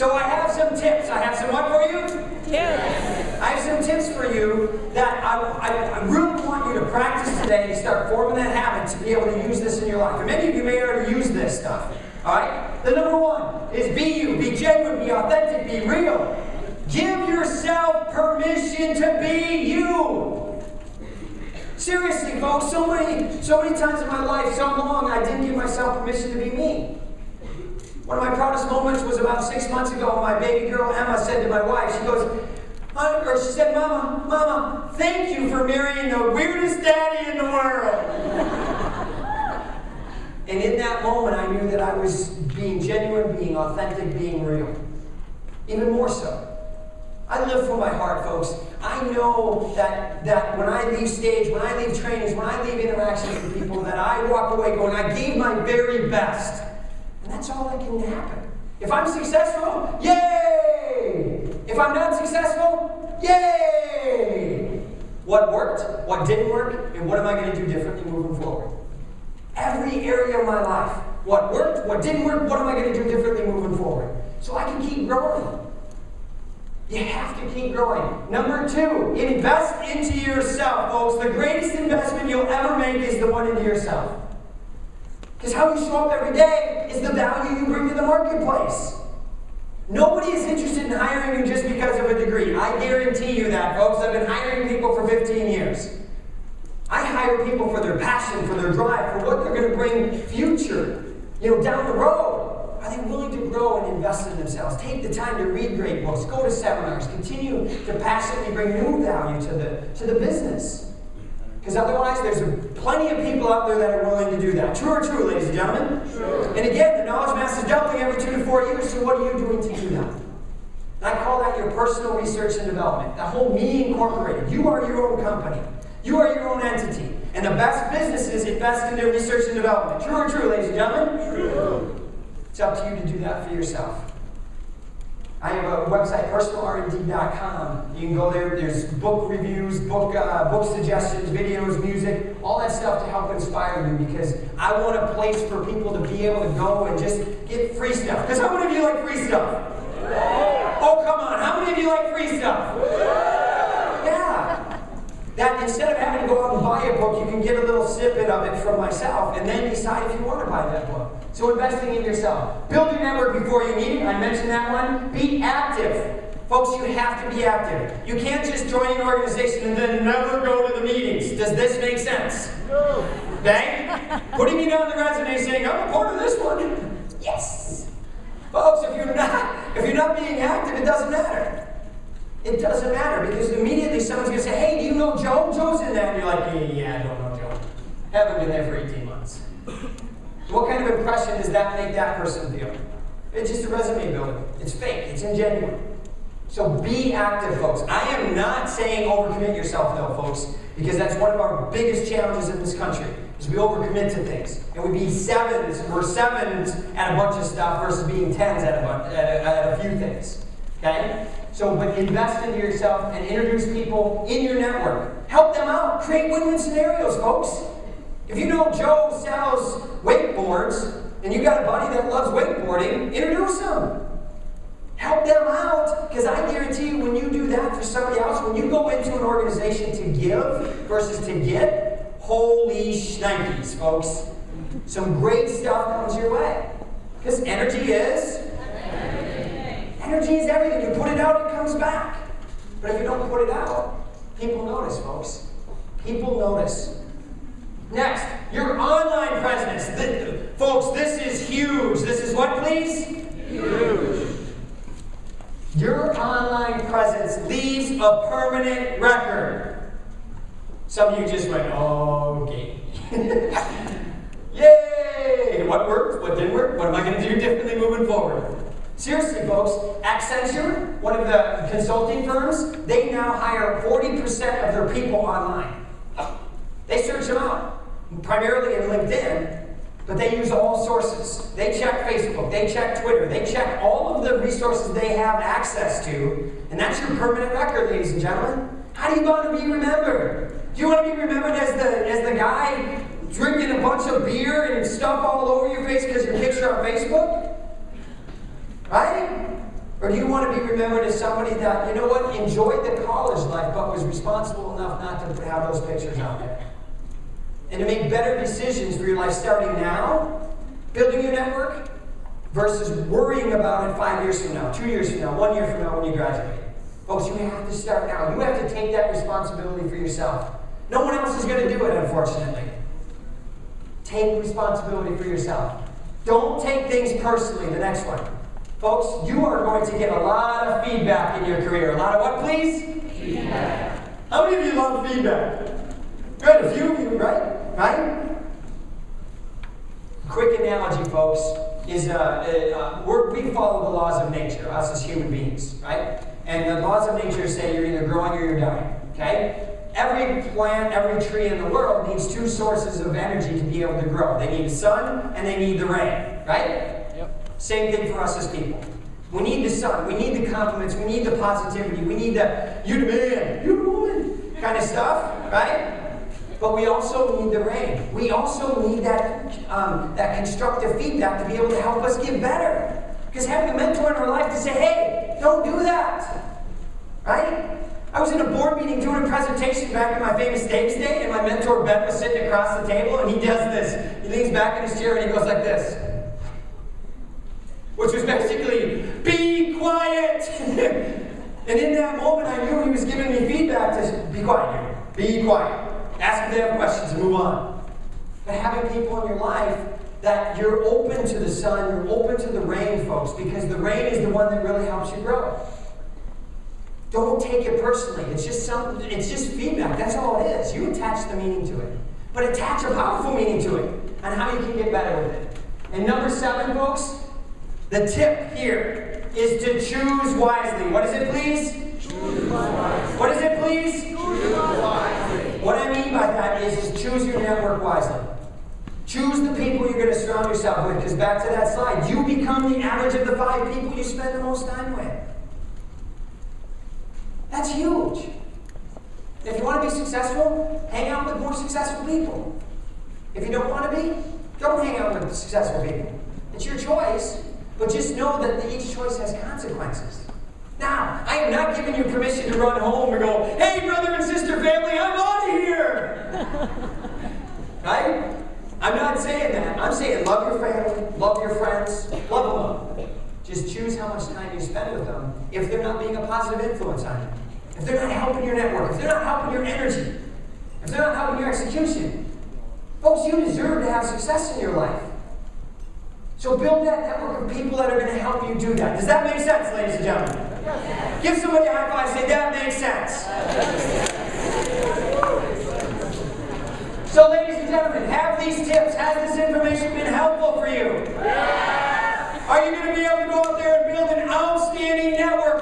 So I have some tips. I have some what for you? Tips. I have some tips for you that I really want you to practice today to start forming that habit to be able to use this in your life. And many of you may already use this stuff. All right? The number one is be you. Be genuine. Be authentic. Be real. Give yourself permission to be you. Seriously, folks, so many times in my life, so long, I didn't give myself permission to be me. One of my proudest moments was about 6 months ago. My baby girl Emma said to my wife, she said, Mama, thank you for marrying the weirdest daddy in the world. And in that moment, I knew that I was being genuine, being authentic, being real. Even more so. I live from my heart, folks. I know that when I leave stage, when I leave trainings, when I leave interactions with people, that I walk away going, I gave my very best. And that's all that can happen. If I'm successful, yay! If I'm not successful, yay! What worked, what didn't work, and what am I going to do differently moving forward? Every area of my life. What worked, what didn't work, what am I going to do differently moving forward? So I can keep growing. You have to keep growing. Number two, invest into yourself, folks. The greatest investment you'll ever make is the one into yourself. Because how you show up every day is the value you bring to the marketplace. Nobody is interested in hiring you just because of a degree. I guarantee you that, folks. I've been hiring people for 15 years. I hire people for their passion, for their drive, for what they're going to bring future, down the road. Are they willing to grow and invest in themselves? Take the time to read great books, go to seminars, continue to passionately bring new value to the business. Because otherwise, there's plenty of people out there that are willing to do that. True or true, ladies and gentlemen? True. And again, the knowledge mass is doubling every 2 to 4 years, so what are you doing to do that? And I call that your personal research and development. The whole Me Incorporated. You are your own company. You are your own entity. And the best businesses invest in their research and development. True or true, ladies and gentlemen? True. It's up to you to do that for yourself. I have a website, personalrd.com. You can go there. There's book reviews, book suggestions, videos, music, all that stuff to help inspire you, because I want a place for people to be able to go and just get free stuff. Because how many of you like free stuff? Oh, come on. How many of you like free stuff? Yeah. That instead of having to go out and buy a book, you can get a little snippet of it from myself and then decide if you want to buy that book. So investing in yourself. Build your network before you need it. I mentioned that one. Be active. Folks, you have to be active. You can't just join an organization and then never go to the meetings. Does this make sense? No. Okay? Putting me down the resume saying, I'm a part of this one. Yes. Folks, if you're not being active, it doesn't matter. It doesn't matter, because immediately someone's going to say, hey, do you know Joe? Joe's in there. And you're like, yeah, I don't know Joe. Haven't been there for 18 months. What kind of impression does that make that person feel? It's just a resume builder. It's fake. It's ingenuine. So be active, folks. I am not saying overcommit yourself, though, folks, because that's one of our biggest challenges in this country, is we overcommit to things. And we be sevens. We're sevens at a bunch of stuff versus being tens at a few things. Okay? So, but invest into yourself and introduce people in your network. Help them out. Create win-win scenarios, folks. If you know Joe sells wakeboards, and you got a buddy that loves wakeboarding, introduce them. Help them out, because I guarantee you, when you do that for somebody else, when you go into an organization to give versus to get, holy shnikes, folks. Some great stuff comes your way. Because energy is everything. You put it out, it comes back. But if you don't put it out, people notice, folks. People notice. Next, your online presence. Folks, this is huge. This is what, please? Huge. Your online presence leaves a permanent record. Some of you just went, oh, okay. Yay! What worked? What didn't work? What am I going to do differently moving forward? Seriously, folks, Accenture, one of the consulting firms, they now hire 40% of their people online. They search them out, primarily in LinkedIn, but they use all sources. They check Facebook, they check Twitter, they check all of the resources they have access to, and that's your permanent record, ladies and gentlemen. How do you want to be remembered? Do you want to be remembered as the guy drinking a bunch of beer and stuff all over your face because your picture on Facebook? Right? Or do you want to be remembered as somebody that, you know what, enjoyed the college life but was responsible enough not to have those pictures out there? And to make better decisions for your life starting now, building your network, versus worrying about it 5 years from now, 2 years from now, 1 year from now when you graduate. Folks, you have to start now. You have to take that responsibility for yourself. No one else is going to do it, unfortunately. Take responsibility for yourself. Don't take things personally. The next one. Folks, you are going to get a lot of feedback in your career. A lot of what, please? Feedback. How many of you love feedback? Good, a few of you, right? Right? Quick analogy, folks, is we follow the laws of nature, us as human beings, right? And the laws of nature say you're either growing or you're dying, okay? Every plant, every tree in the world needs two sources of energy to be able to grow. They need the sun and they need the rain, right? Yep. Same thing for us as people. We need the sun, we need the compliments, we need the positivity, we need the you the man, you the woman kind of stuff, right? But we also need the rain. We also need that constructive feedback to be able to help us get better. Because having a mentor in our life to say, hey, don't do that, right? I was in a board meeting doing a presentation back in my famous Dave's Day, and my mentor Ben was sitting across the table, and he does this. He leans back in his chair and he goes like this. Which was basically, be quiet! And in that moment, I knew he was giving me feedback to be quiet, be quiet. Ask if they have questions and move on. But having people in your life that you're open to the sun, you're open to the rain, folks, because the rain is the one that really helps you grow. Don't take it personally. It's just feedback. That's all it is. You attach the meaning to it. But attach a powerful meaning to it and how you can get better with it. And number 7, folks, the tip here is to choose wisely. What is it, please? Choose wisely. What is it, please? Choose wisely. What I mean by that is choose your network wisely. Choose the people you're going to surround yourself with, because back to that slide, you become the average of the 5 people you spend the most time with. That's huge. If you want to be successful, hang out with more successful people. If you don't want to be, don't hang out with successful people. It's your choice, but just know that each choice has consequences. Now, I am not giving you permission to run home and go, hey, brother and sister family, I'm out of here! Right? I'm not saying that. I'm saying love your family, love your friends, love them. Just choose how much time you spend with them if they're not being a positive influence on you. If they're not helping your network, if they're not helping your energy, if they're not helping your execution. Folks, you deserve to have success in your life. So build that network of people that are going to help you do that. Does that make sense, ladies and gentlemen? Yes. Give somebody a high five and say, that makes sense. So ladies and gentlemen, have these tips, has this information been helpful for you? Yes. Are you going to be able to go out there and build an outstanding network?